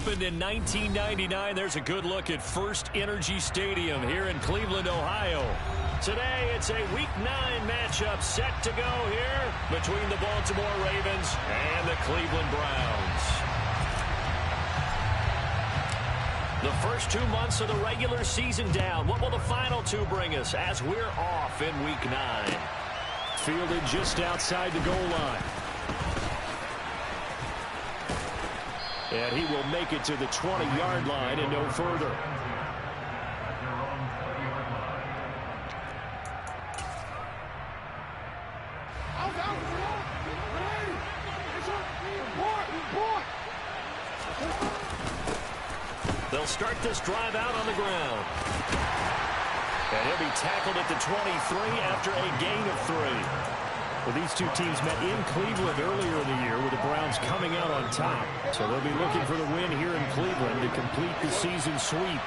opened in 1999. There's a good look at First Energy Stadium here in Cleveland, Ohio. Today, it's a Week 9 matchup set to go here between the Baltimore Ravens and the Cleveland Browns. The first 2 months of the regular season down. What will the final 2 bring us as we're off in Week 9? Fielded just outside the goal line. And he will make it to the 20-yard line and no further. They'll start this drive out on the ground. And he'll be tackled at the 23 after a gain of 3. Well, these two teams met in Cleveland earlier in the year with the Browns coming out on top. So they'll be looking for the win here in Cleveland to complete the season sweep.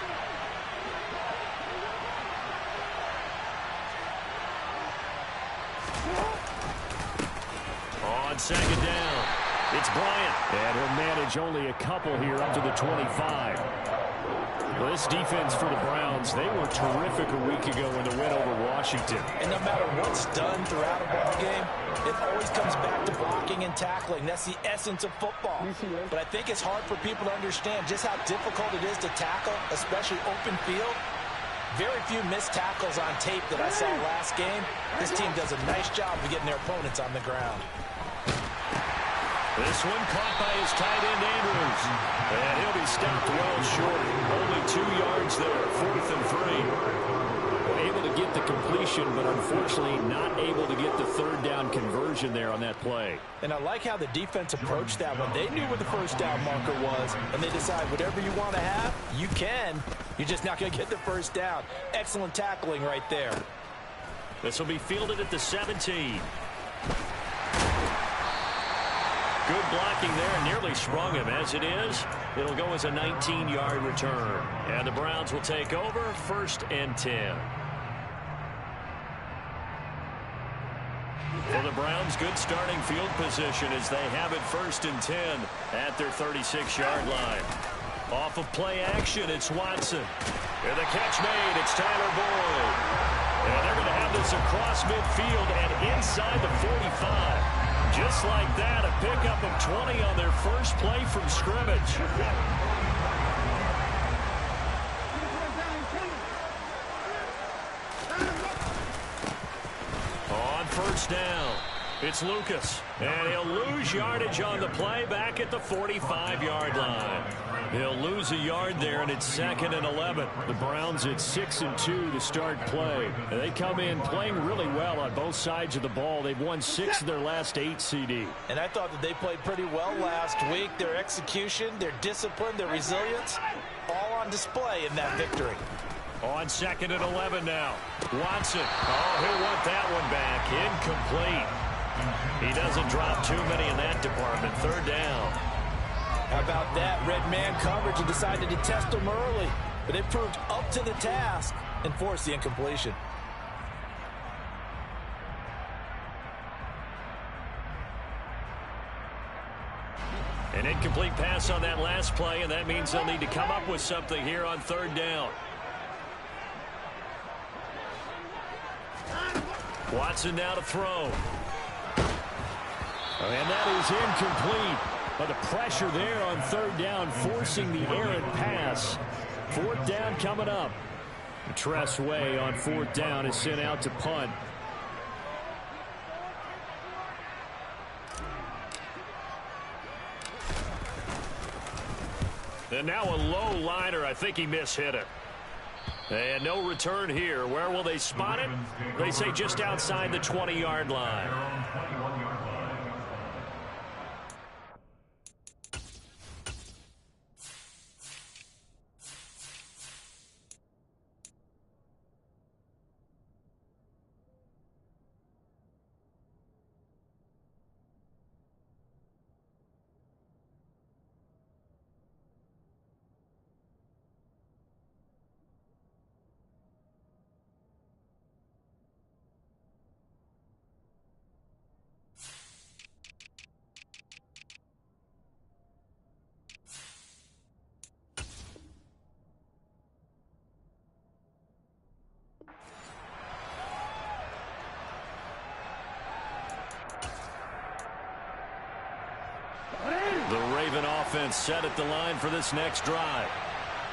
On second down, it's Bryant. And he'll manage only a couple here up to the 25. Well, this defense for the Browns, they were terrific a week ago in the win over Washington. And no matter what's done throughout a ball game, it always comes back to blocking and tackling. That's the essence of football. But I think it's hard for people to understand just how difficult it is to tackle, especially open field. Very few missed tackles on tape that I saw last game. This team does a nice job of getting their opponents on the ground. This one caught by his tight end, Andrews. And he'll be stopped well short. Only 2 yards there, 4th and 3. Able to get the completion, but unfortunately not able to get the third down conversion there on that play. And I like how the defense approached that one. They knew where the first down marker was, and they decide whatever you want to have, you can. You're just not going to get the first down. Excellent tackling right there. This will be fielded at the 17. Good blocking there, nearly sprung him. As it is, it'll go as a 19-yard return. And the Browns will take over, 1st and 10. For the Browns, good starting field position as they have it 1st and 10 at their 36-yard line. Off of play action, it's Watson. And the catch made, it's Tyler Boyd. And they're going to have this across midfield and inside the 45. Just like that, a pickup of 20 on their first play from scrimmage. On 1st down, it's Lucas. And he'll lose yardage on the play back at the 45-yard line. He'll lose a yard there, and it's 2nd and 11. The Browns at 6 and 2 to start play. And they come in playing really well on both sides of the ball. They've won 6 of their last 8 CD. And I thought that they played pretty well last week. Their execution, their discipline, their resilience, all on display in that victory. On 2nd and 11 now. Watson. Oh, he'll want that one back. Incomplete. He doesn't drop too many in that department. 3rd down. How about that? Red man coverage and decided to test them early. But it proved up to the task and forced the incompletion. An incomplete pass on that last play, and that means they'll need to come up with something here on 3rd down. Watson now to throw. And that is incomplete. But the pressure there on 3rd down, forcing the errant pass. 4th down coming up. Tress Way on 4th down is sent out to punt. And now a low liner. I think he mishit it. And no return here. Where will they spot it? They say just outside the 20-yard line. The Raven offense set at the line for this next drive.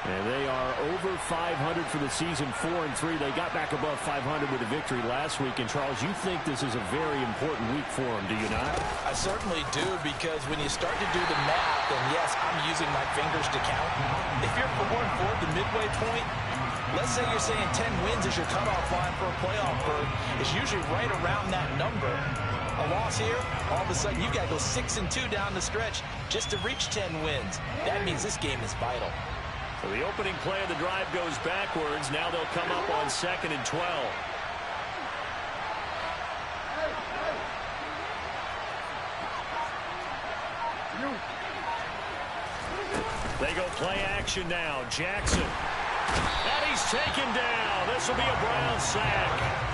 And they are over 500 for the season, 4-3. They got back above 500 with a victory last week. And, Charles, you think this is a very important week for them, do you not? I certainly do, because when you start to do the math, and yes, I'm using my fingers to count. If you're 4-4 at the midway point, let's say you're saying 10 wins is your cutoff line for a playoff berth. It's usually right around that number. A loss here, all of a sudden you've got to go 6-2 down the stretch just to reach 10 wins. That means this game is vital. So the opening play of the drive goes backwards. Now they'll come up on 2nd and 12. They go play action now. Jackson. And he's taken down. This will be a Brown sack.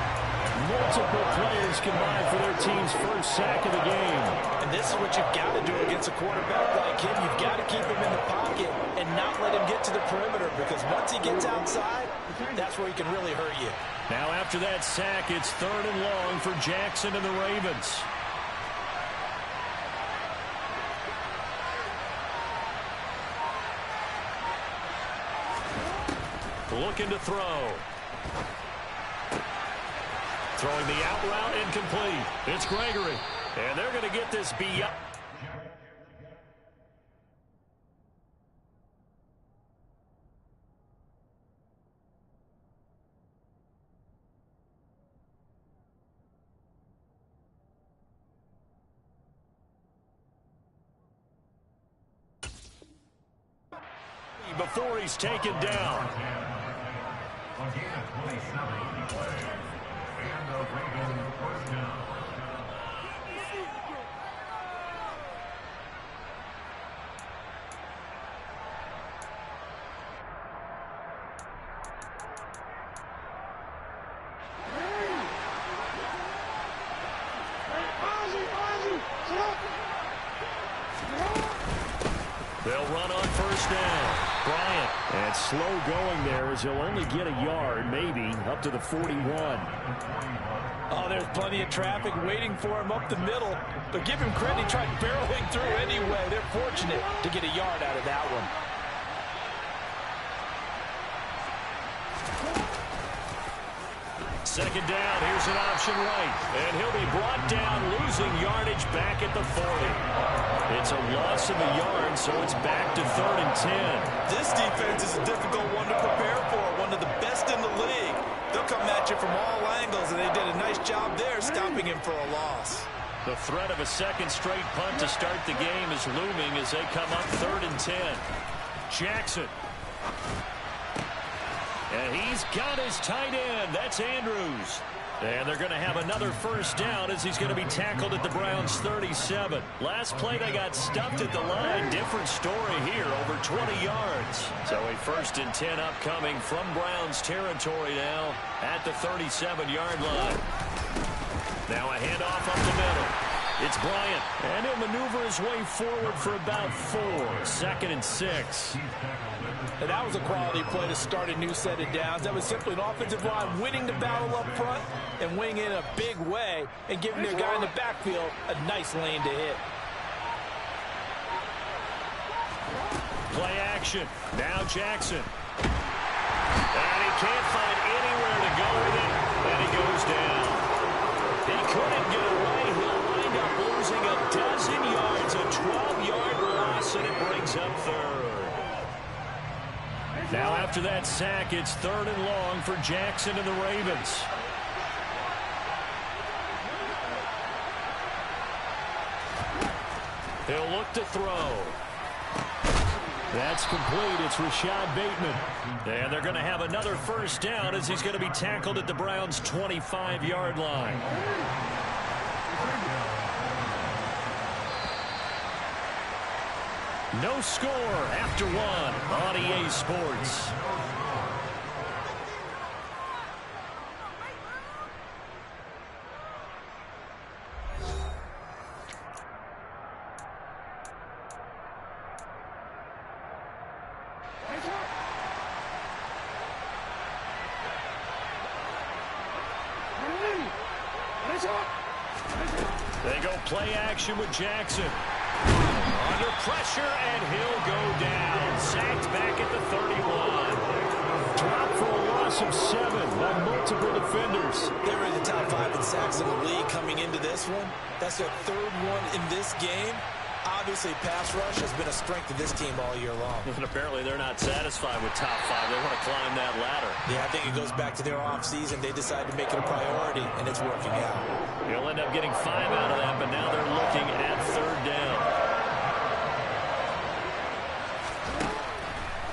Multiple players combined for their team's first sack of the game. And this is what you've got to do against a quarterback like him. You've got to keep him in the pocket and not let him get to the perimeter, because once he gets outside, that's where he can really hurt you. Now after that sack, it's 3rd and long for Jackson and the Ravens. Looking to throw. Throwing the out route, incomplete. It's Gregory. And they're going to get this beyond. Before he's taken down. They'll run on 1st down. Bryant. And slow going there, as he'll only get a yard, maybe, up to the 41. Oh, there's plenty of traffic waiting for him up the middle. But give him credit, he tried barreling through anyway. They're fortunate to get a yard out of that one. Second down, here's an option right. And he'll be brought down, losing yardage back at the 40. It's a loss of a yard, so it's back to 3rd and 10. This defense is a difficult one to prepare for, one of the best in the league. They'll come at you from all angles, and they did a nice job there stopping him for a loss. The threat of a second straight punt to start the game is looming as they come up 3rd and 10. Jackson. And he's got his tight end. That's Andrews. And they're going to have another first down as he's going to be tackled at the Browns' 37. Last play they got stuffed at the line. Different story here, over 20 yards. So a 1st and 10 upcoming from Browns territory now at the 37-yard line. Now a handoff up the middle. It's Bryant, and he'll maneuver his way forward for about 4. 2nd and 6. And that was a quality play to start a new set of downs. That was simply an offensive line winning the battle up front and winning in a big way and giving their guy in the backfield a nice lane to hit. Play action. Now Jackson. And he can't find anywhere to go with it, and he goes down. He couldn't get away. He'll wind up losing a dozen yards, a 12-yard loss, and it brings up 3rd. Now after that sack, it's 3rd and long for Jackson and the Ravens. He'll look to throw. That's complete. It's Rashad Bateman. And they're going to have another first down as he's going to be tackled at the Browns' 25-yard line. No score after 1 on EA Sports. They go play action with Jackson. On under pressure, and he'll go down. Sacked back at the 31. Dropped for a loss of 7 by multiple defenders. They were in the top 5 in sacks in the league coming into this one. That's their 3rd one in this game. Obviously, pass rush has been a strength of this team all year long. And apparently they're not satisfied with top 5. They want to climb that ladder. Yeah, I think it goes back to their offseason. They decided to make it a priority, and it's working out. He'll end up getting 5 out of that, but now they're looking at 3rd down.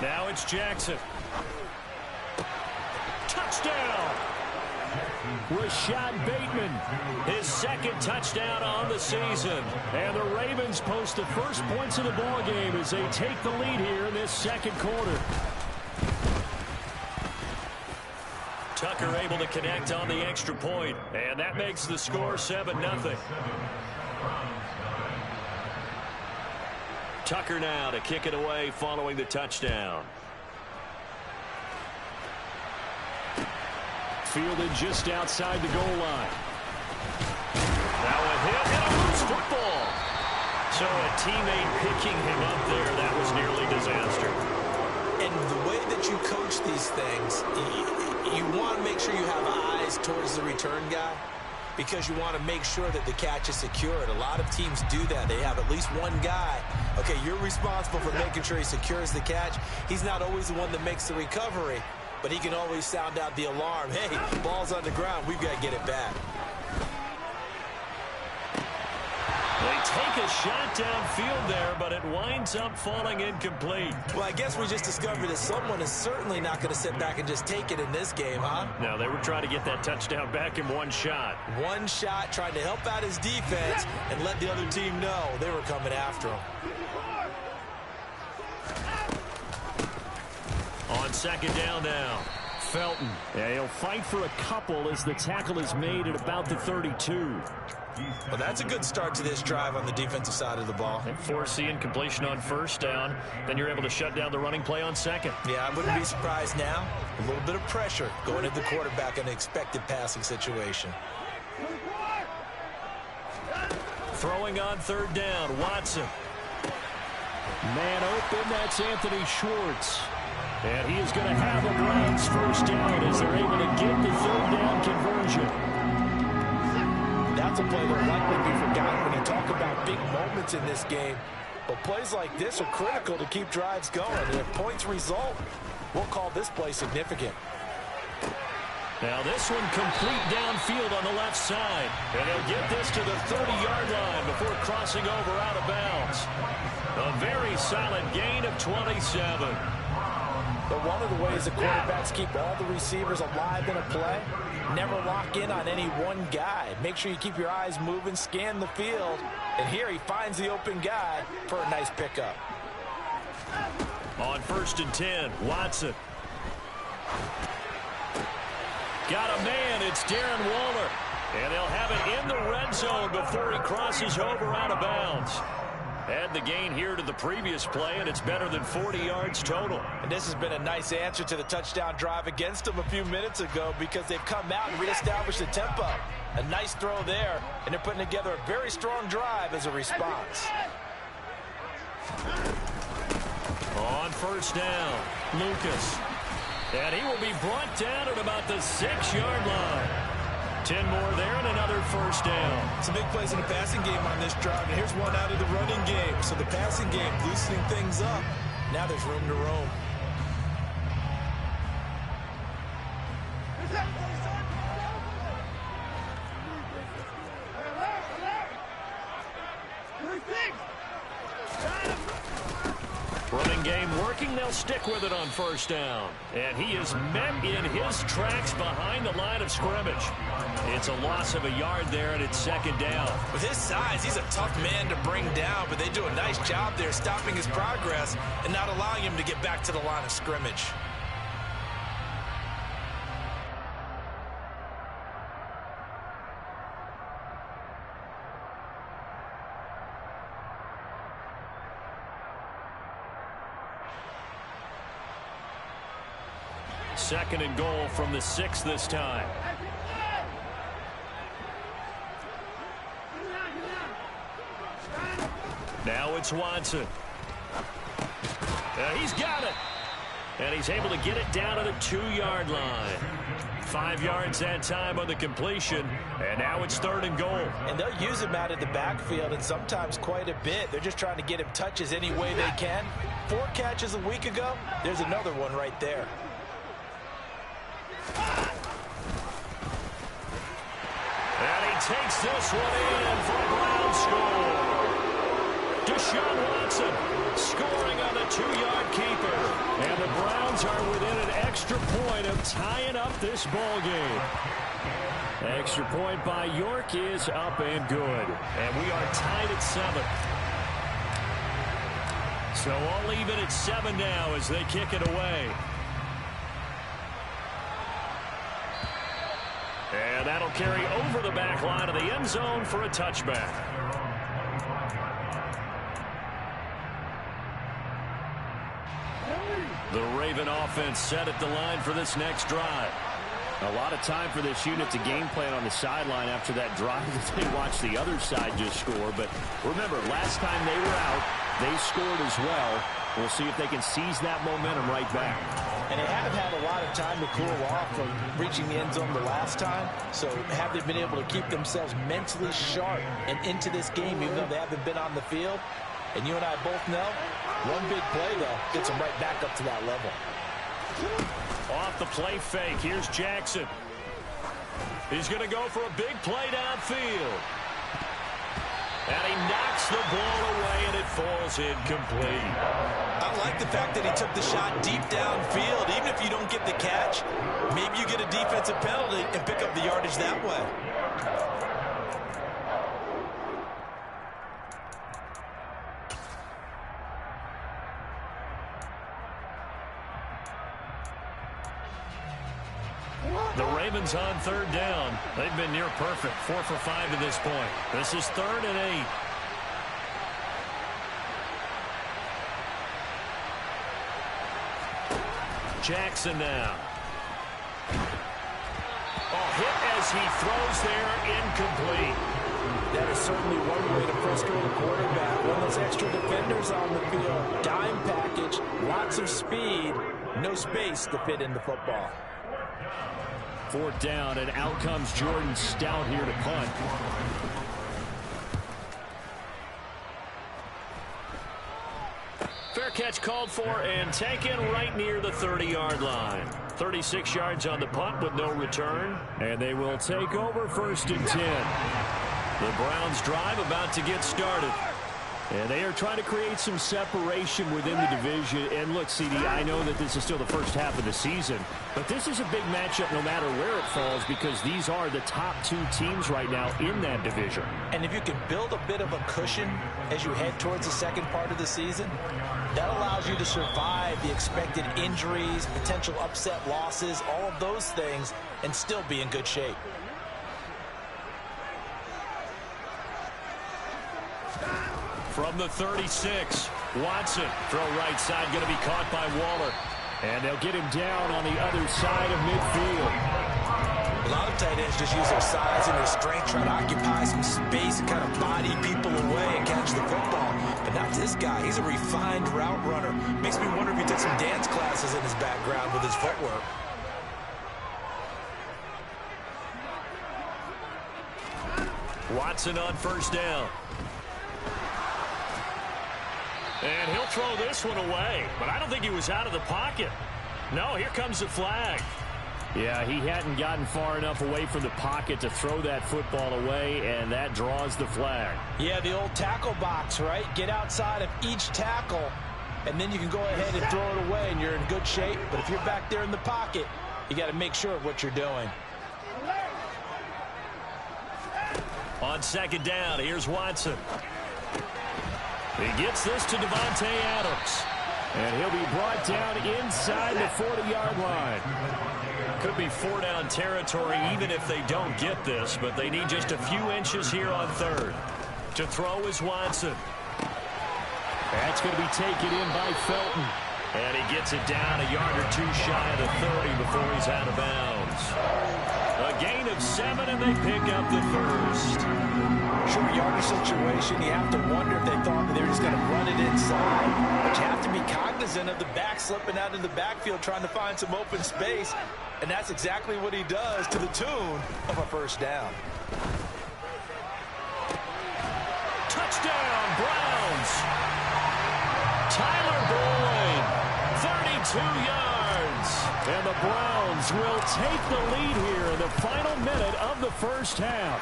Now it's Jackson. Touchdown! Rashad Bateman, His 2nd touchdown on the season. and the Ravens post the first points of the ball game as they take the lead here in this 2nd quarter. Tucker able to connect on the extra point, and that makes the score 7-0. Tucker now to kick it away following the touchdown. Fielded just outside the goal line. Now a hit and a loose football. So a teammate picking him up there, that was nearly disaster. And the way that you coach these things, you want to make sure you have eyes towards the return guy because you want to make sure that the catch is secured. A lot of teams do that. They have at least one guy. Okay, you're responsible for making sure he secures the catch. He's not always the one that makes the recovery, but he can always sound out the alarm. Hey, ball's on the ground. We've got to get it back. They take a shot downfield there, but it winds up falling incomplete. Well, I guess we just discovered that someone is certainly not going to sit back and just take it in this game, huh? No, they were trying to get that touchdown back in one shot. One shot, trying to help out his defense and let the other team know they were coming after him. On 2nd down now, Felton. Yeah, he'll fight for a couple as the tackle is made at about the 32. Well, that's a good start to this drive on the defensive side of the ball. And forcing completion on 1st down. Then you're able to shut down the running play on 2nd. Yeah, I wouldn't be surprised now. A little bit of pressure going at the quarterback in an expected passing situation. Throwing on 3rd down, Watson. Man open, that's Anthony Schwartz. And he is going to have a Browns 1st down as they're able to get the 3rd down conversion. That's a play that will likely be forgotten when you talk about big moments in this game. But plays like this are critical to keep drives going. And if points result, we'll call this play significant. Now this one complete downfield on the left side. And they'll get this to the 30-yard line before crossing over out of bounds. A very solid gain of 27. But one of the ways the quarterbacks keep all the receivers alive in a play, never lock in on any one guy. Make sure you keep your eyes moving, scan the field. And here he finds the open guy for a nice pickup. On 1st and 10, Watson. Got a man, it's Darren Waller. And they'll have it in the red zone before he crosses over out of bounds. Add the gain here to the previous play, and it's better than 40 yards total. And this has been a nice answer to the touchdown drive against them a few minutes ago because they've come out and reestablished the tempo. A nice throw there, and they're putting together a very strong drive as a response. On 1st down, Lucas. And he will be brought down at about the 6-yard line. 10 more there and another 1st down. Some big plays in the passing game on this drive, and here's one out of the running game. So the passing game loosening things up. Now there's room to roam. Running game working, they'll stick with it on 1st down. And he is met in his tracks behind the line of scrimmage. It's a loss of a yard there, and it's 2nd down. With his size, he's a tough man to bring down, but they do a nice job there stopping his progress and not allowing him to get back to the line of scrimmage. Second and goal from the 6 this time. Now it's Watson. He's got it. And he's able to get it down to the 2-yard line. 5 yards that time on the completion. And now it's 3rd and goal. And they'll use him out of the backfield, and sometimes quite a bit. They're just trying to get him touches any way they can. 4 catches a week ago. There's another one right there. And he takes this one in for a Browns score. Deshaun Watson scoring on the 2-yard keeper. And the Browns are within an extra point of tying up this ball game. Extra point by York is up and good. And we are tied at 7. So all even at 7 now as they kick it away. And that'll carry over the back line of the end zone for a touchback. The Raven offense set at the line for this next drive. A lot of time for this unit to game plan on the sideline after that drive that they watched the other side just score. But remember, last time they were out, they scored as well. We'll see if they can seize that momentum right back. And they haven't had a lot of time to cool off from reaching the end zone the last time. So have they been able to keep themselves mentally sharp and into this game even though they haven't been on the field? And you and I both know, one big play, though, gets them right back up to that level. Off the play fake, here's Jackson. He's going to go for a big play downfield. And he knocks the ball away, and it falls incomplete. I like the fact that he took the shot deep downfield. Even if you don't get the catch, maybe you get a defensive penalty and pick up the yardage that way. The Ravens on 3rd down. They've been near perfect. 4 for 5 to this point. This is 3rd and 8. Jackson now. Oh, hit as he throws there, incomplete. That is certainly one way to frustrate a quarterback. One of those extra defenders on the field. Dime package, lots of speed, no space to fit in the football. 4th down, and out comes Jordan Stout here to punt. Fair catch called for and taken right near the 30-yard line. 36 yards on the punt with no return. And they will take over 1st and 10. The Browns drive about to get started. And they are trying to create some separation within the division. And look, CD, I know that this is still the first half of the season, but this is a big matchup no matter where it falls because these are the top 2 teams right now in that division. And if you can build a bit of a cushion as you head towards the second part of the season, that allows you to survive the expected injuries, potential upset losses, all of those things, and still be in good shape. From the 36, Watson, throw right side, going to be caught by Waller. And they'll get him down on the other side of midfield. A lot of tight ends just use their size and their strength, trying to occupy some space and kind of body people away and catch the football. But not this guy. He's a refined route runner. Makes me wonder if he took some dance classes in his background with his footwork. Watson on 1st down. And he'll throw this one away, but I don't think he was out of the pocket. No, here comes the flag. Yeah, he hadn't gotten far enough away from the pocket to throw that football away, and that draws the flag. Yeah, the old tackle box, right? Get outside of each tackle, and then you can go ahead and throw it away, and you're in good shape. But if you're back there in the pocket, you got to make sure of what you're doing. On 2nd down, here's Watson. He gets this to Devontae Adams. And he'll be brought down inside the 40-yard line. Could be 4-down territory even if they don't get this, but they need just a few inches here on 3rd. To throw is Watson. That's going to be taken in by Felton. And he gets it down a yard or 2 shy of the 30 before he's out of bounds. gain of 7, and they pick up the first. Short yardage situation, you have to wonder if they thought that they were just going to run it inside. But you have to be cognizant of the back slipping out in the backfield trying to find some open space. And that's exactly what he does to the tune of a first down. Touchdown, Browns. Tyler Boyd, 32 yards. And the Browns will take the lead here in the final minute of the first half.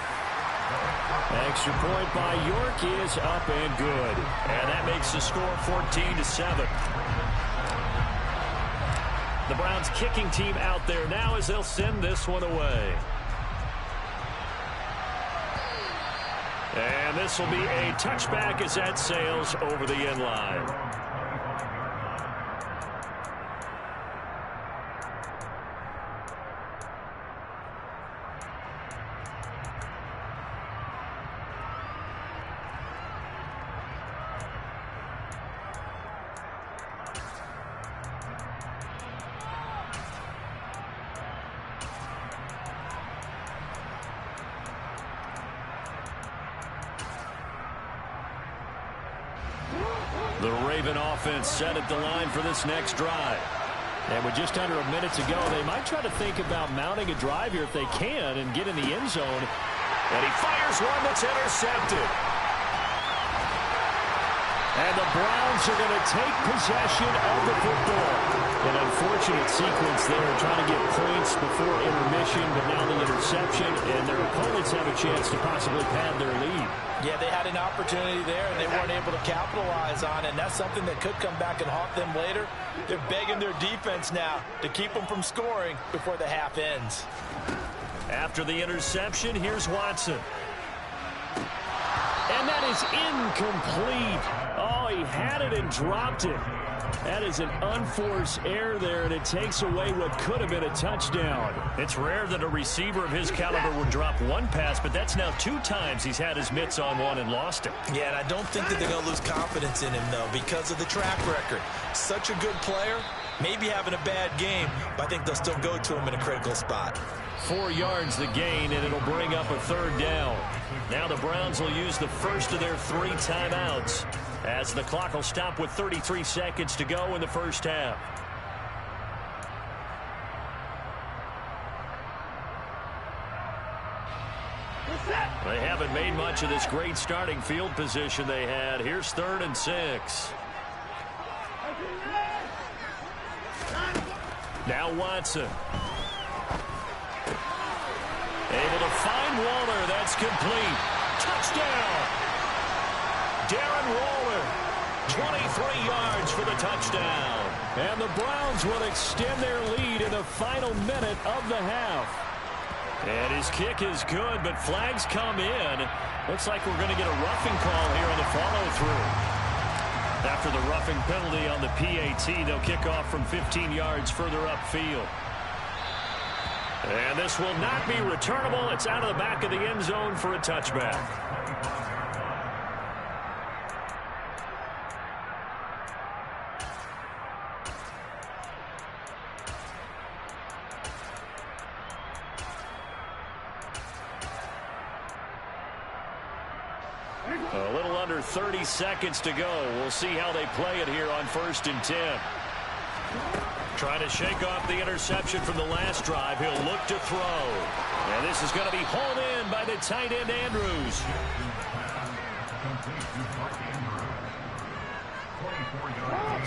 Extra point by York is up and good. And that makes the score 14-7. The Browns kicking team out there now as they'll send this one away. And this will be a touchback as that sails over the end line. The Raven offense set at the line for this next drive. And with just under a minute to go, they might try to think about mounting a drive here if they can and get in the end zone. And he fires one that's intercepted. And the Browns are going to take possession of the football. An unfortunate sequence there, trying to get points before intermission, but now the interception, and their opponents have a chance to possibly pad their lead. Yeah, they had an opportunity there, and they weren't able to capitalize on it, and that's something that could come back and haunt them later. They're begging their defense now to keep them from scoring before the half ends. After the interception, here's Watson. And that is incomplete. Oh, he had it and dropped it. That is an unforced error there, and it takes away what could have been a touchdown. It's rare that a receiver of his caliber would drop one pass, but that's now 2 times he's had his mitts on one and lost it. Yeah, and I don't think that they're going to lose confidence in him, though, because of the track record. Such a good player, maybe having a bad game, but I think they'll still go to him in a critical spot. 4 yards the gain, and it'll bring up a 3rd down. Now the Browns will use the first of their 3 timeouts as the clock will stop with 33 seconds to go in the first half. They haven't made much of this great starting field position they had. Here's 3rd and 6. Now Watson. Able to find Waller. That's complete. Touchdown. Darren Waller. 23 yards for the touchdown. And the Browns will extend their lead in the final minute of the half. And his kick is good, but flags come in. Looks like we're going to get a roughing call here on the follow-through. After the roughing penalty on the PAT, they'll kick off from 15 yards further upfield. And this will not be returnable. It's out of the back of the end zone for a touchback. A little under 30 seconds to go. We'll see how they play it here on 1st and 10. Trying to shake off the interception from the last drive. He'll look to throw. And this is going to be hauled in by the tight end, Andrews.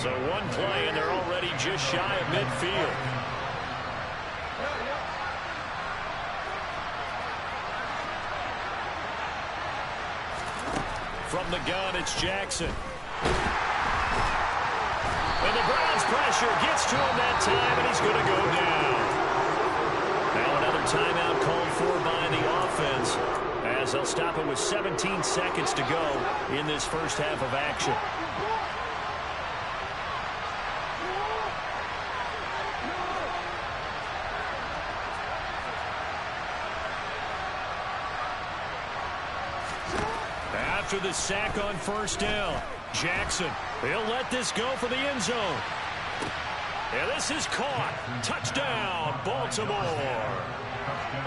So 1 play, and they're already just shy of midfield. From the gun, it's Jackson. And the Browns' pressure gets to him that time, and he's going to go down. Now another timeout called for by the offense, as they'll stop it with 17 seconds to go in this first half of action. After the sack on 1st down, Jackson, he'll let this go for the end zone. And this is caught. Touchdown, Baltimore.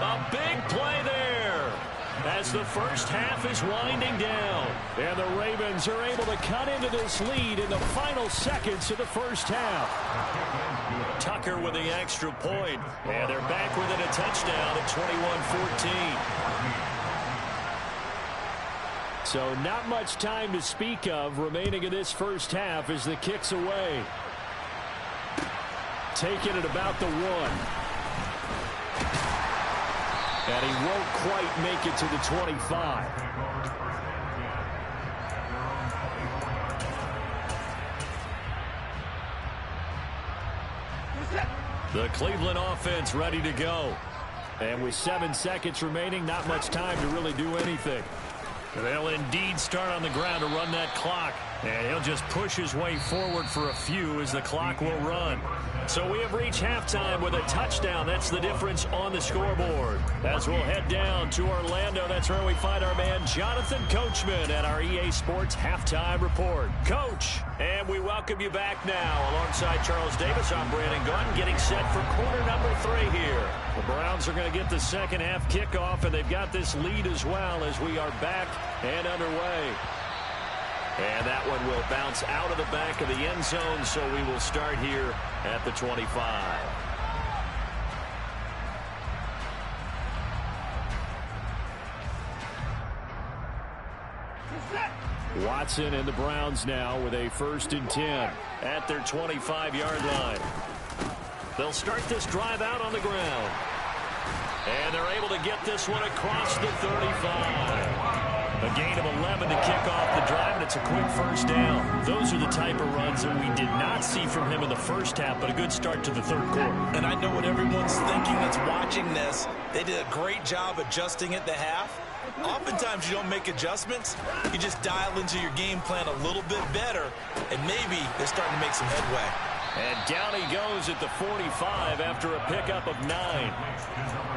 A big play there as the first half is winding down. And the Ravens are able to cut into this lead in the final seconds of the first half. Tucker with the extra point. And they're back within a touchdown at 21-14. So not much time to speak of remaining in this first half as the kick's away. Taking it about the 1. And he won't quite make it to the 25. The Cleveland offense ready to go. And with 7 seconds remaining, not much time to really do anything. They'll indeed start on the ground to run that clock. And he'll just push his way forward for a few as the clock will run. So we have reached halftime with a touchdown. That's the difference on the scoreboard. As we'll head down to Orlando, that's where we find our man Jonathan Coachman at our EA Sports Halftime Report. Coach, and we welcome you back now. Alongside Charles Davis, I'm Brandon Gunn, getting set for quarter number 3 here. The Browns are going to get the second half kickoff, and they've got this lead as well as we are back and underway. And that one will bounce out of the back of the end zone, so we will start here at the 25. Watson and the Browns now with a 1st and 10 at their 25-yard line. They'll start this drive out on the ground. And they're able to get this one across the 35. A gain of 11 to kick off the drive, and it's a quick first down. Those are the type of runs that we did not see from him in the first half, but a good start to the third quarter. And I know what everyone's thinking that's watching this. They did a great job adjusting at the half. Oftentimes you don't make adjustments. You just dial into your game plan a little bit better, and maybe they're starting to make some headway. And down he goes at the 45 after a pickup of 9.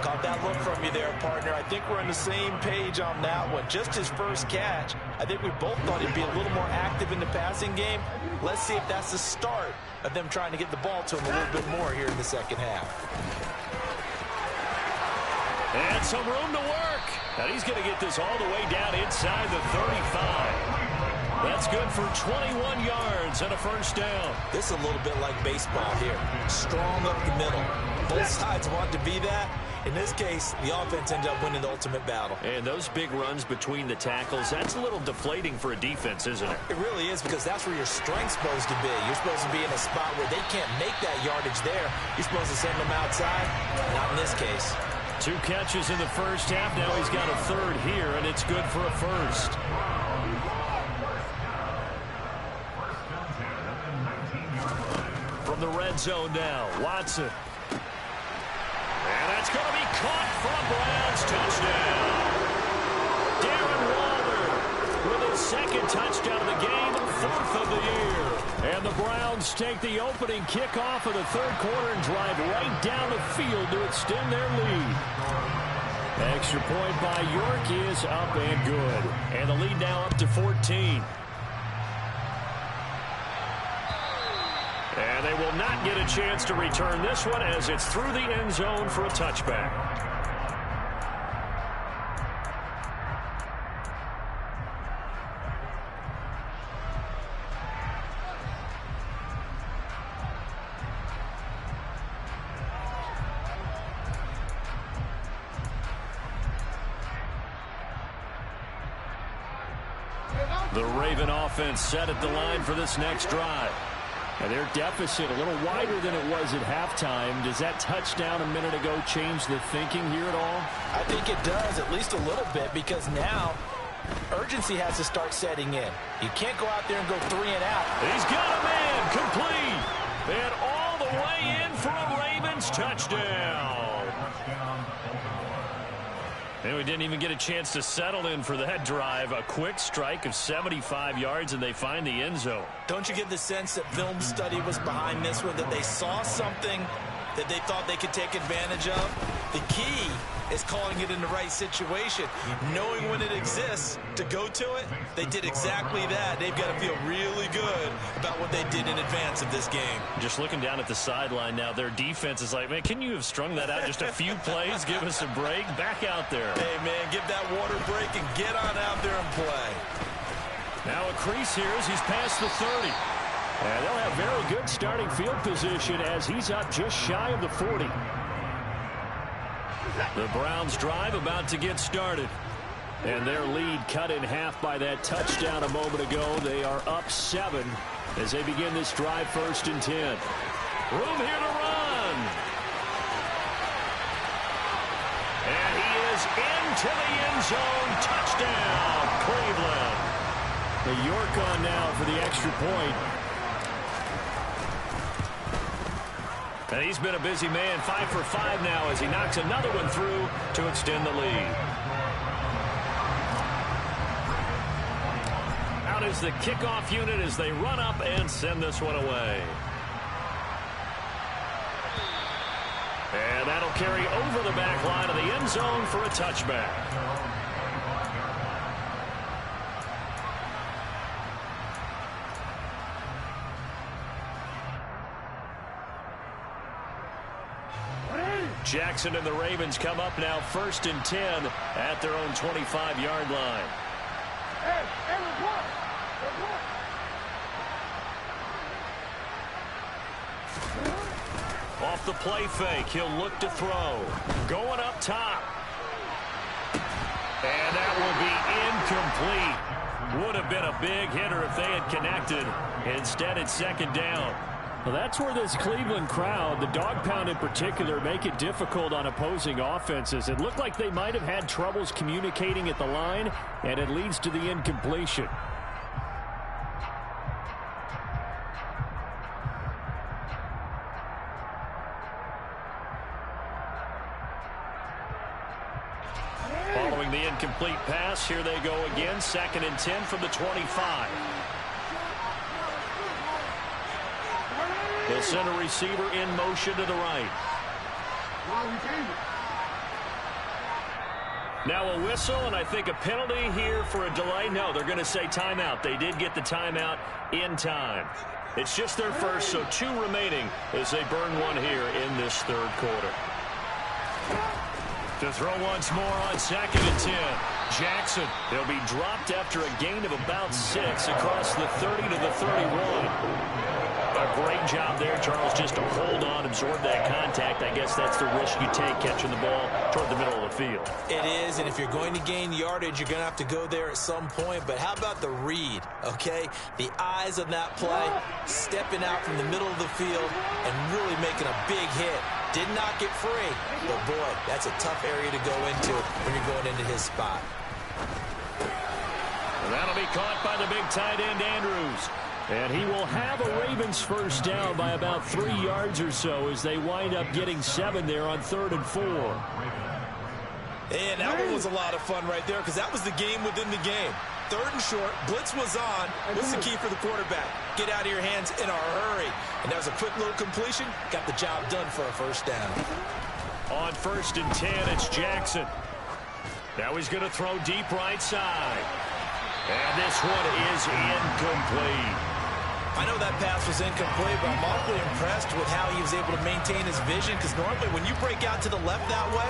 Caught that look from you there, partner. I think we're on the same page on that one. Just his first catch. I think we both thought he'd be a little more active in the passing game. Let's see if that's the start of them trying to get the ball to him a little bit more here in the second half. And some room to work. And he's going to get this all the way down inside the 35. That's good for 21 yards and a first down. This is a little bit like baseball here. Strong up the middle. Both sides want to be that. In this case, the offense ended up winning the ultimate battle. And those big runs between the tackles, that's a little deflating for a defense, isn't it? It really is, because that's where your strength's supposed to be. You're supposed to be in a spot where they can't make that yardage there. You're supposed to send them outside. Not in this case. 2 catches in the first half. Now he's got a 3rd here, and it's good for a first. From the red zone now, Watson. And that's going to be caught for a Browns touchdown. Darren Waller with his 2nd touchdown of the game, 4th of the year. And the Browns take the opening kickoff of the 3rd quarter and drive right down the field to extend their lead. Extra point by York is up and good. And the lead now up to 14. And they will not get a chance to return this one as it's through the end zone for a touchback. The Raven offense set at the line for this next drive. And their deficit a little wider than it was at halftime. Does that touchdown a minute ago change the thinking here at all? I think it does, at least a little bit, because now urgency has to start setting in. You can't go out there and go 3 and out. He's got a man complete. And all the way in for a Ravens touchdown. And we didn't even get a chance to settle in for that drive. A quick strike of 75 yards, and they find the end zone. Don't you get the sense that film study was behind this one, that they saw something that they thought they could take advantage of? The key is calling it in the right situation, knowing when it exists to go to it. They did exactly that. They've got to feel really good about what they did in advance of this game. Just looking down at the sideline now, their defense is like, man, can you have strung that out just a few plays? Give us a break. Back out there. Hey, man, give that water break and get on out there and play. Now a crease here as he's past the 30. And they'll have very good starting field position as he's up just shy of the 40. The Browns drive about to get started. And their lead cut in half by that touchdown a moment ago. They are up 7 as they begin this drive, 1st and 10. Room here to run. And he is into the end zone. Touchdown, Cleveland. The York on now for the extra point. And he's been a busy man, 5 for 5 now as he knocks another one through to extend the lead. Out is the kickoff unit as they run up and send this one away. And that'll carry over the back line of the end zone for a touchback. Jackson and the Ravens come up now 1st and 10 at their own 25-yard line. Off the play fake, he'll look to throw. Going up top. And that will be incomplete. Would have been a big hitter if they had connected. Instead, it's 2nd down. Well, that's where this Cleveland crowd, the dog pound in particular, make it difficult on opposing offenses. It looked like they might have had troubles communicating at the line, and it leads to the incompletion. Following the incomplete pass, here they go again, 2nd and 10 from the 25. They'll send a receiver in motion to the right. Now a whistle, and I think a penalty here for a delay. No, they're going to say timeout. They did get the timeout in time. It's just their first, so 2 remaining as they burn one here in this 3rd quarter. To throw once more on 2nd and 10. Jackson, he'll be dropped after a gain of about 6 across the 30 to the 31. A great job there, Charles, just to hold on, absorb that contact. I guess that's the risk you take catching the ball toward the middle of the field. It is, and if you're going to gain yardage, you're going to have to go there at some point. But how about the read, okay? The eyes on that play, stepping out from the middle of the field and really making a big hit. Did not get free, but boy, that's a tough area to go into when you're going into his spot. And that'll be caught by the big tight end, Andrews. And he will have a Ravens 1st down by about 3 yards or so as they wind up getting 7 there on 3rd and 4. And that one was a lot of fun right there because that was the game within the game. 3rd and short, blitz was on. What's the key for the quarterback? Get out of your hands in a hurry. And that was a quick little completion. Got the job done for a 1st down. On 1st and 10, it's Jackson. Now he's going to throw deep right side. And this one is incomplete. I know that pass was incomplete, but I'm awfully impressed with how he was able to maintain his vision because normally when you break out to the left that way,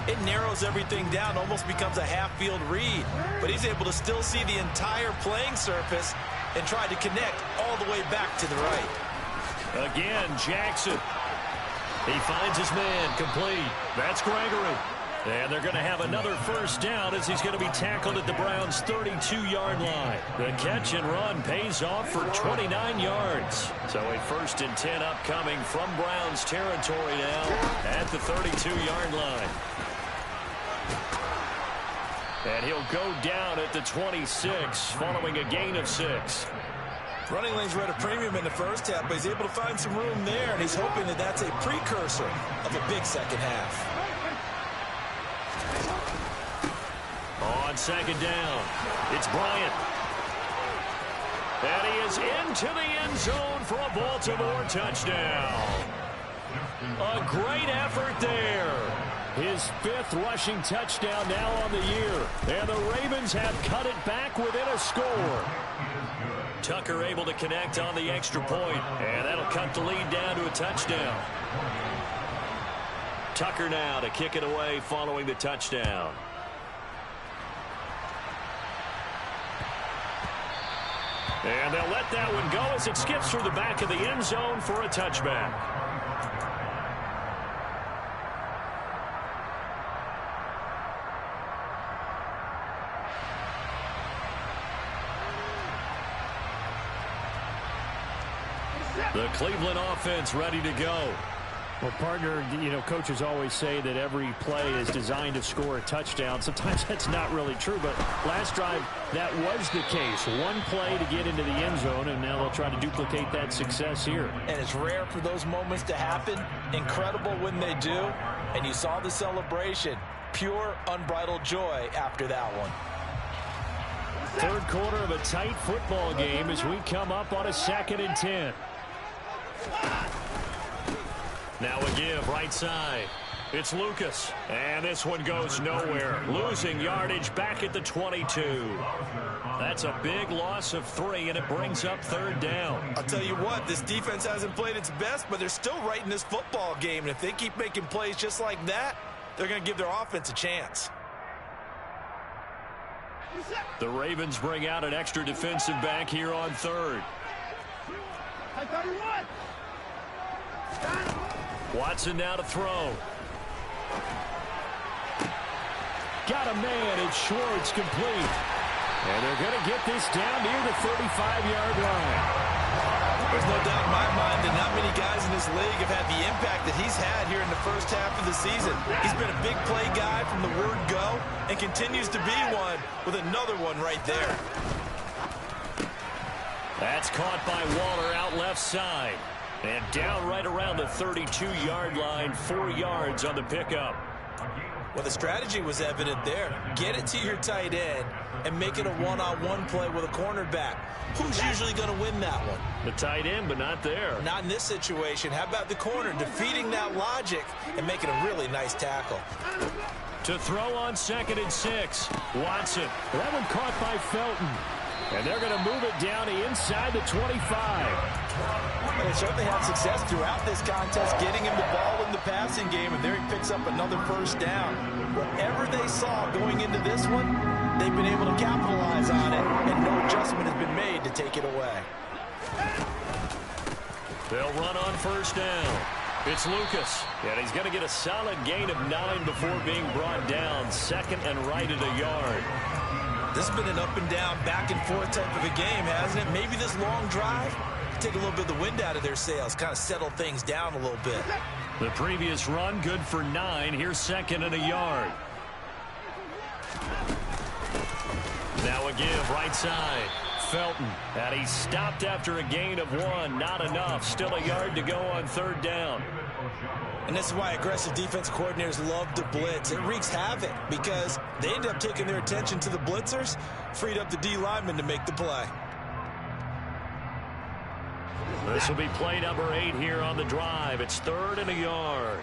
it narrows everything down, almost becomes a half-field read. But he's able to still see the entire playing surface and try to connect all the way back to the right. Again, Jackson. He finds his man, complete. That's Gregory. And they're going to have another 1st down as he's going to be tackled at the Browns' 32-yard line. The catch and run pays off for 29 yards. So a 1st and 10 upcoming from Browns territory now at the 32-yard line. And he'll go down at the 26 following a gain of 6. Running lanes were at a premium in the 1st half, but he's able to find some room there, and he's hoping that that's a precursor of a big 2nd half. On 2nd down, it's Bryant. And he is into the end zone for a Baltimore touchdown. A great effort there. His 5th rushing touchdown now on the year. And the Ravens have cut it back within a score. Tucker able to connect on the extra point. And that'll cut the lead down to a touchdown. Tucker now to kick it away following the touchdown. And they'll let that one go as it skips through the back of the end zone for a touchback. The Cleveland offense ready to go. Well, partner, coaches always say that every play is designed to score a touchdown. Sometimes that's not really true, but last drive, that was the case. One play to get into the end zone, and now they'll try to duplicate that success here. And it's rare for those moments to happen. Incredible when they do. And you saw the celebration. Pure, unbridled joy after that one. Third quarter of a tight football game as we come up on a 2nd and 10. Now a give right side. It's Lucas. And this one goes nowhere. Losing yardage back at the 22. That's a big loss of 3, and it brings up 3rd down. I'll tell you what, this defense hasn't played its best, but they're still right in this football game. And if they keep making plays just like that, they're going to give their offense a chance. The Ravens bring out an extra defensive back here on 3rd. Watson now to throw. Got a man. It's Schwartz complete. And they're going to get this down near the 35-yard line. There's no doubt in my mind that not many guys in this league have had the impact that he's had here in the first half of the season. He's been a big play guy from the word go and continues to be one with another one right there. That's caught by Waller out left side. And down right around the 32-yard line, 4 yards on the pickup. Well, the strategy was evident there. Get it to your tight end and make it a one-on-one play with a cornerback. Who's usually going to win that one? The tight end, but not there. Not in this situation. How about the corner defeating that logic and making a really nice tackle? To throw on 2nd and 6. Watson. That one caught by Felton. And they're going to move it down to inside the 25. And they certainly had success throughout this contest, getting him the ball in the passing game, and there he picks up another 1st down. Whatever they saw going into this one, they've been able to capitalize on it, and no adjustment has been made to take it away. They'll run on 1st down. It's Lucas, and he's going to get a solid gain of 9 before being brought down. 2nd and right at a yard. This has been an up and down, back and forth type of a game, hasn't it? Maybe this long drive take a little bit of the wind out of their sails, kind of settle things down a little bit. The previous run good for 9. Here's 2nd and a yard. Now a give right side. Felton. And he stopped after a gain of 1. Not enough. Still a yard to go on 3rd down. And this is why aggressive defense coordinators love to blitz. It wreaks havoc because they end up taking their attention to the blitzers, freed up the D lineman to make the play. This will be play number 8 here on the drive. It's 3rd and a yard.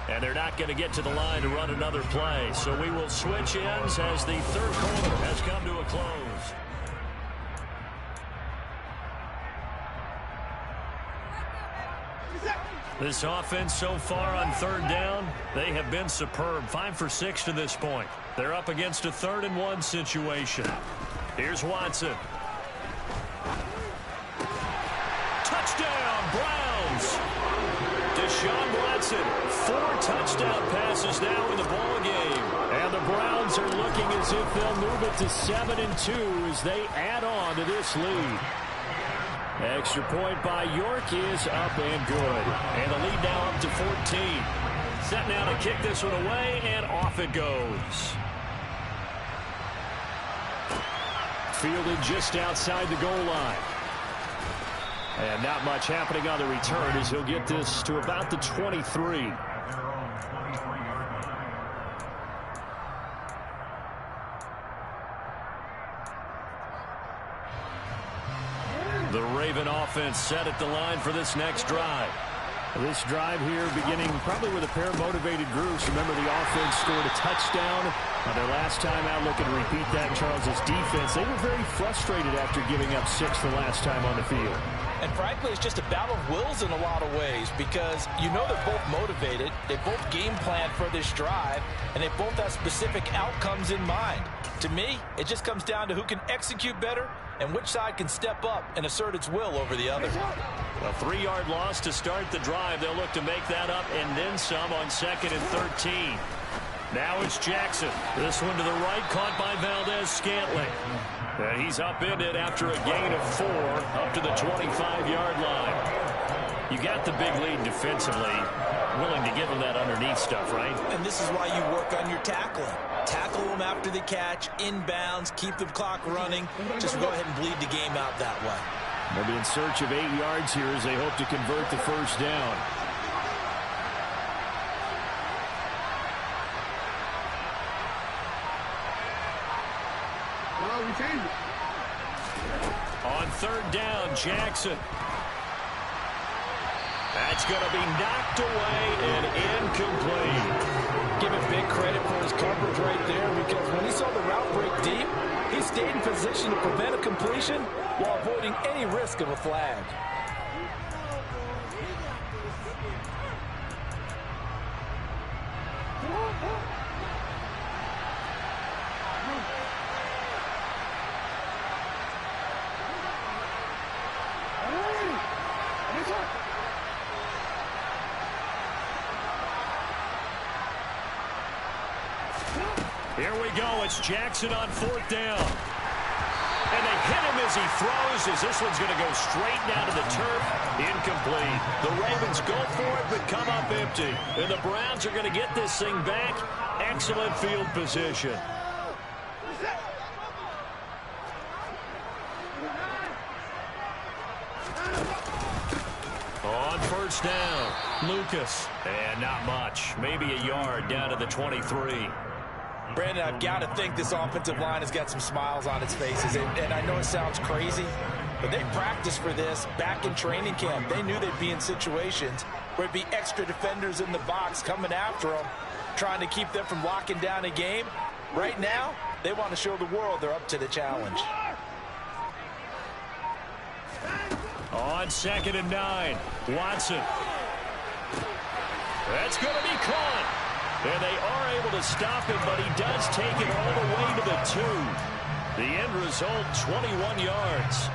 And they're not going to get to the line to run another play. So we will switch ends as the 3rd quarter has come to a close. This offense so far on 3rd down, they have been superb. 5 for 6 to this point. They're up against a 3rd and 1 situation. Here's Watson. Touchdown, Browns. Deshaun Watson, 4 touchdown passes now in the ball game. And the Browns are looking as if they'll move it to 7-2 as they add on to this lead. Extra point by York is up and good. And the lead now up to 14. Set now to kick this one away, and off it goes. Fielded just outside the goal line. And not much happening on the return as he'll get this to about the 23. The Raven offense set at the line for this next drive. This drive here beginning probably with a pair of motivated groups. Remember, the offense scored a touchdown on their last time out. Looking to repeat that in Charles's defense. They were very frustrated after giving up 6 the last time on the field. And frankly, it's just a battle of wills in a lot of ways because you know they're both motivated. They both game plan for this drive, and they both have specific outcomes in mind. To me, it just comes down to who can execute better and which side can step up and assert its will over the other. A 3-yard loss to start the drive. They'll look to make that up and then some on 2nd and 13. Now it's Jackson. This one to the right, caught by Valdez-Scantling. And he's up in it after a gain of 4 up to the 25-yard line. You got the big lead defensively. Willing to give him that underneath stuff, right? And this is why you work on your tackling. Tackle them after the catch, inbounds, keep the clock running. Just go ahead and bleed the game out that way. They'll be in search of 8 yards here as they hope to convert the first down. On 3rd down, Jackson. That's going to be knocked away and incomplete. Give him big credit for his coverage right there because when he saw the route break deep, he stayed in position to prevent a completion while avoiding any risk of a flag. Here we go. It's Jackson on 4th down. And they hit him as he throws, as this one's going to go straight down to the turf. Incomplete. The Ravens go for it, but come up empty. And the Browns are going to get this thing back. Excellent field position. On 1st down, Lucas. And not much. Maybe a yard down to the 23. Brandon, I've got to think this offensive line has got some smiles on its faces. And I know it sounds crazy, but they practiced for this back in training camp. They knew they'd be in situations where it'd be extra defenders in the box coming after them, trying to keep them from locking down a game. Right now, they want to show the world they're up to the challenge. On 2nd and 9, Watson. That's going to be caught. And they are able to stop him, but he does take it all the way to the 2. The end result, 21 yards.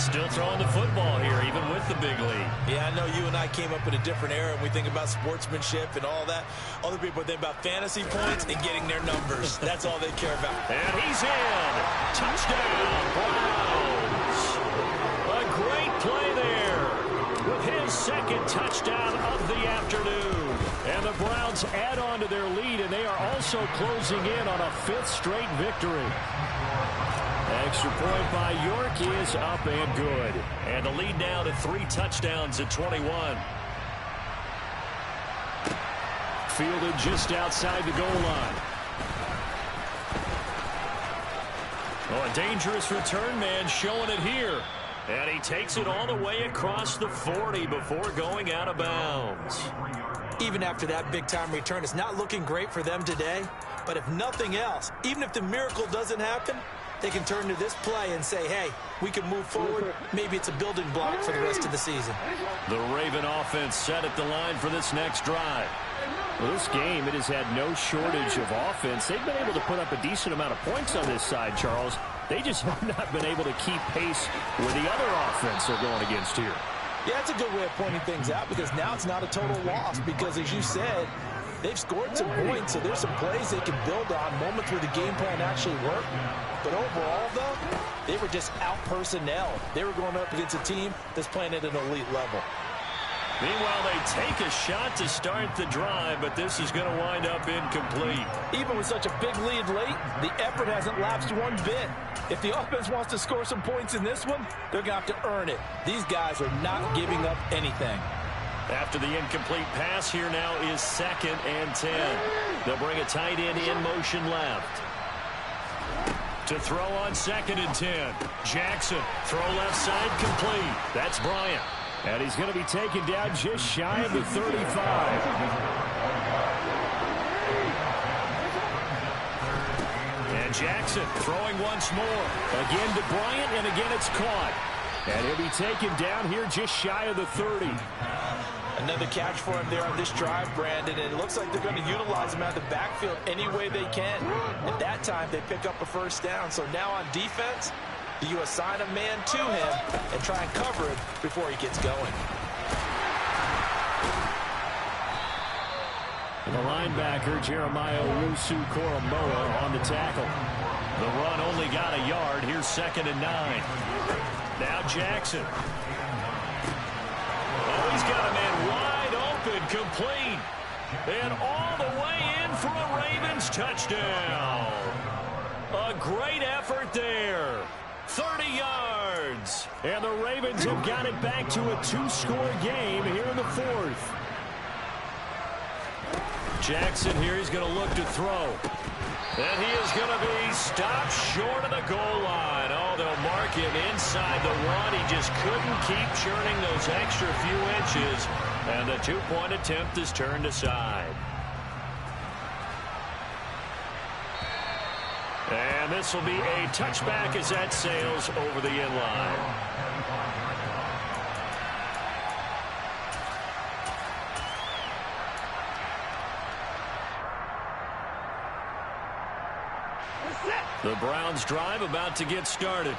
Still throwing the football here, even with the big lead. Yeah, I know you and I came up in a different era, and we think about sportsmanship and all that. Other people think about fantasy points and getting their numbers. That's all they care about. And he's in. Touchdown, Browns. A great play there with his 2nd touchdown of the afternoon. And the Browns add on to their lead, and they are also closing in on a 5th straight victory. Extra point by York is up and good. And the lead now to 3 touchdowns at 21. Fielded just outside the goal line. Oh, a dangerous return man showing it here. And he takes it all the way across the 40 before going out of bounds. Even after that big-time return, it's not looking great for them today. But if nothing else, even if the miracle doesn't happen, they can turn to this play and say, hey, we can move forward. Maybe it's a building block for the rest of the season. The Raven offense set at the line for this next drive. Well, this game, it has had no shortage of offense. They've been able to put up a decent amount of points on this side, Charles. They just have not been able to keep pace with the other offense they're going against here. Yeah, it's a good way of pointing things out because now it's not a total loss because, as you said, they've scored some points, so there's some plays they can build on, moments where the game plan actually worked. But overall, though, they were just out-personnel. They were going up against a team that's playing at an elite level. Meanwhile, they take a shot to start the drive, but this is going to wind up incomplete. Even with such a big lead late, the effort hasn't lapsed one bit. If the offense wants to score some points in this one, they're going to have to earn it. These guys are not giving up anything. After the incomplete pass, here now is 2nd and 10. They'll bring a tight end in motion left. To throw on 2nd and 10. Jackson, throw left side, complete. That's Bryant. And he's going to be taken down just shy of the 35. And Jackson throwing once more. Again to Bryant, and again it's caught. And he'll be taken down here just shy of the 30. Another catch for him there on this drive, Brandon, and it looks like they're going to utilize him out of the backfield any way they can. At that time, they pick up a first down. So now on defense, you assign a man to him and try and cover him before he gets going. And the linebacker, Jeremiah Owusu-Koramoah, on the tackle. The run only got a yard. Here's 2nd and 9. Now Jackson. Oh, he's got a man wide open, complete. And all the way in for a Ravens touchdown. A great effort there. 30 yards. And the Ravens have got it back to a 2-score game here in the 4th. Jackson here, he's going to look to throw. And he is going to be stopped short of the goal line. Oh, they'll mark him inside the 1. He just couldn't keep churning those extra few inches. And the 2-point attempt is turned aside. And this will be a touchback as that sails over the end line. The Browns drive about to get started.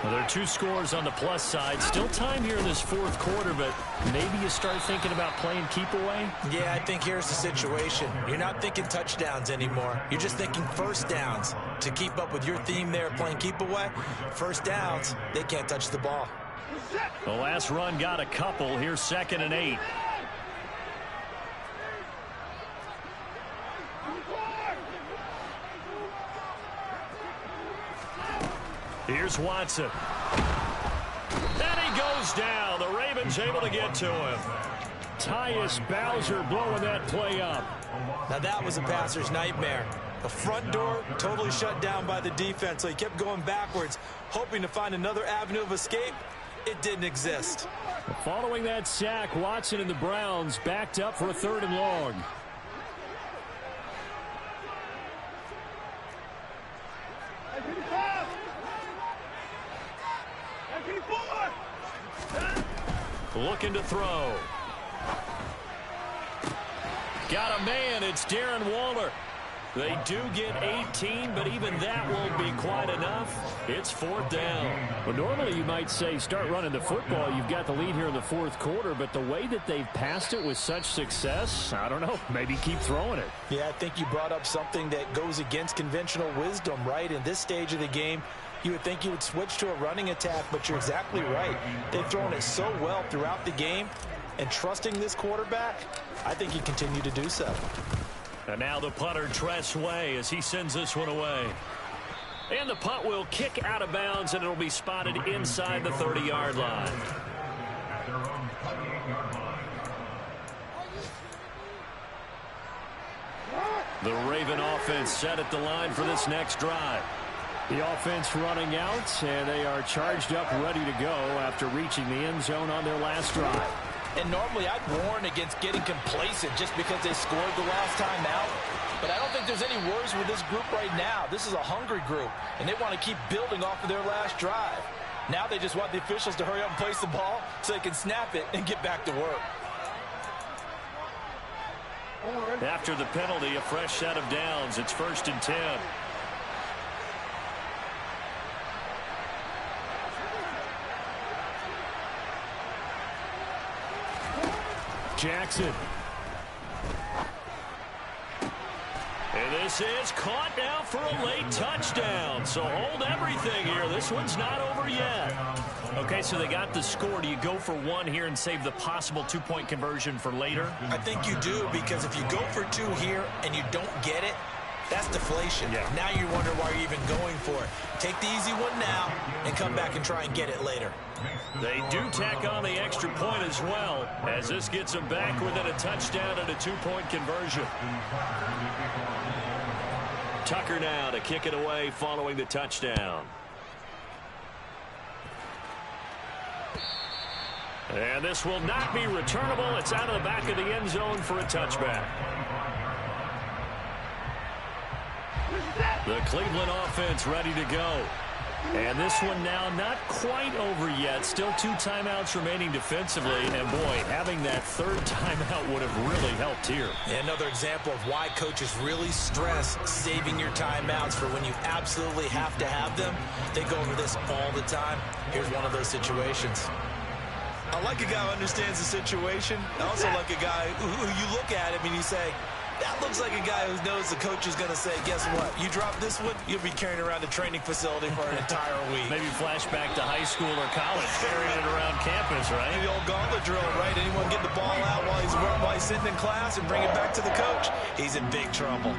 Well, there are 2 scores on the plus side. Still time here in this 4th quarter, but maybe you start thinking about playing keep away? Yeah, I think here's the situation. You're not thinking touchdowns anymore. You're just thinking first downs. To keep up with your theme there, playing keep away, first downs, they can't touch the ball. The last run got a couple. Here's 2nd and 8. Here's Watson. And he goes down. The Ravens able to get to him. Tyus Bowser blowing that play up. Now that was a passer's nightmare. The front door totally shut down by the defense, so he kept going backwards, hoping to find another avenue of escape. It didn't exist. Following that sack, Watson and the Browns backed up for a 3rd and long. Looking to throw. Got a man. It's Darren Waller. They do get 18, but even that won't be quite enough. It's 4th down. Well, normally you might say start running the football. You've got the lead here in the 4th quarter, but the way that they've passed it with such success, I don't know, maybe keep throwing it. Yeah, I think you brought up something that goes against conventional wisdom, right? In this stage of the game, you would think you would switch to a running attack, but you're exactly right. They've thrown it so well throughout the game, and trusting this quarterback, I think you continue to do so. And now the punter, Tress Way, as he sends this one away. And the punt will kick out of bounds, and it'll be spotted inside the 30-yard line. The Raven offense set at the line for this next drive. The offense running out, and they are charged up, ready to go after reaching the end zone on their last drive. And normally I'd warn against getting complacent just because they scored the last time out. But I don't think there's any worries with this group right now. This is a hungry group, and they want to keep building off of their last drive. Now they just want the officials to hurry up and place the ball so they can snap it and get back to work. After the penalty, a fresh set of downs. It's 1st and 10. Jackson. And this is caught now for a late touchdown. So hold everything here. This one's not over yet. Okay, so they got the score. Do you go for 1 here and save the possible 2-point conversion for later? I think you do, because if you go for 2 here and you don't get it, that's deflation. Yeah. Now you wonder why you're even going for it. Take the easy one now and come back and try and get it later. They do tack on the extra point as well, as this gets them back within a touchdown and a 2-point conversion. Tucker now to kick it away following the touchdown. And this will not be returnable. It's out of the back of the end zone for a touchback. The Cleveland offense ready to go. And this one now not quite over yet. Still 2 timeouts remaining defensively. And, boy, having that third timeout would have really helped here. And another example of why coaches really stress saving your timeouts for when you absolutely have to have them. They go over this all the time. Here's one of those situations. I like a guy who understands the situation. I also like a guy who you look at him and you say, that looks like a guy who knows the coach is going to say, guess what? You drop this one, you'll be carrying around a training facility for an entire week. Maybe flashback to high school or college, carrying it around campus, right? The old gauntlet drill, right? Anyone get the ball out while he's sitting in class and bring it back to the coach? He's in big trouble.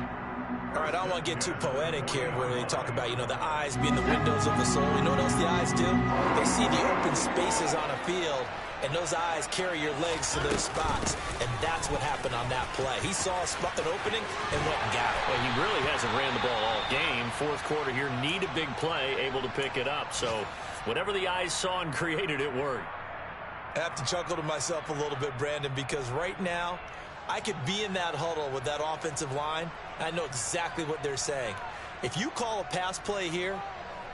All right, I don't want to get too poetic here where they talk about, the eyes being the windows of the soul. You know what else the eyes do? They see the open spaces on a field, and those eyes carry your legs to those spots. And that's what happened on that play. He saw an opening and went and got it. Well, he really hasn't ran the ball all game. Fourth quarter here, need a big play, able to pick it up. So whatever the eyes saw and created, it worked. I have to chuckle to myself a little bit, Brandon, because right now, I could be in that huddle with that offensive line. I know exactly what they're saying. If you call a pass play here,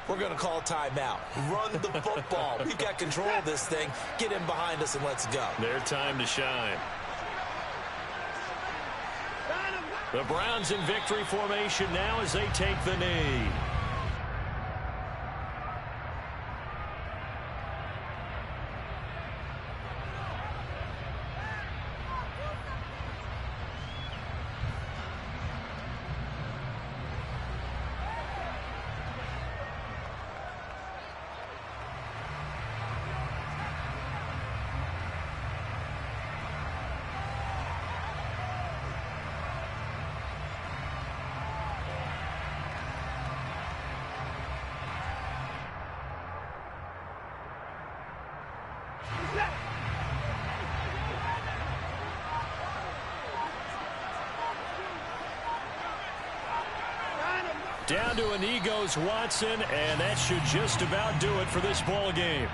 we're going to call a timeout. Run the football. We've got control of this thing. Get in behind us and let's go. Their time to shine. The Browns in victory formation now as they take the knee. Down to a knee goes Watson, and that should just about do it for this ball game.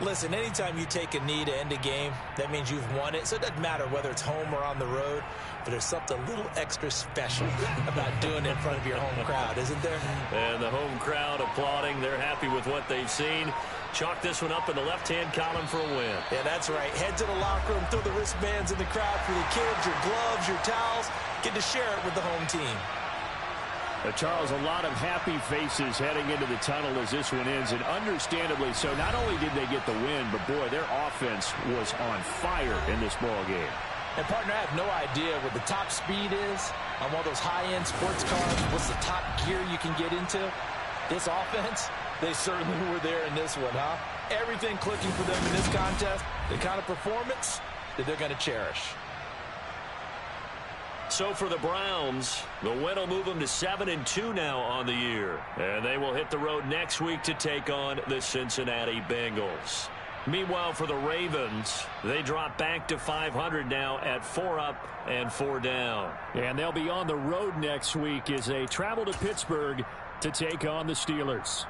Listen, anytime you take a knee to end a game, that means you've won it. So it doesn't matter whether it's home or on the road, but there's something a little extra special about doing it in front of your home crowd, isn't there? And the home crowd applauding. They're happy with what they've seen. Chalk this one up in the left-hand column for a win. Yeah, that's right. Head to the locker room, throw the wristbands in the crowd for the kids, your gloves, your towels. Get to share it with the home team. Charles, a lot of happy faces heading into the tunnel as this one ends, and understandably so. Not only did they get the win, but, boy, their offense was on fire in this ball game. And, partner, I have no idea what the top speed is on one of those high-end sports cars. What's the top gear you can get into? This offense, they certainly were there in this one, huh? Everything clicking for them in this contest, the kind of performance that they're going to cherish. So for the Browns, the win will move them to 7-2 now on the year. And they will hit the road next week to take on the Cincinnati Bengals. Meanwhile, for the Ravens, they drop back to 500 now at 4 up and 4 down. And they'll be on the road next week as they travel to Pittsburgh to take on the Steelers.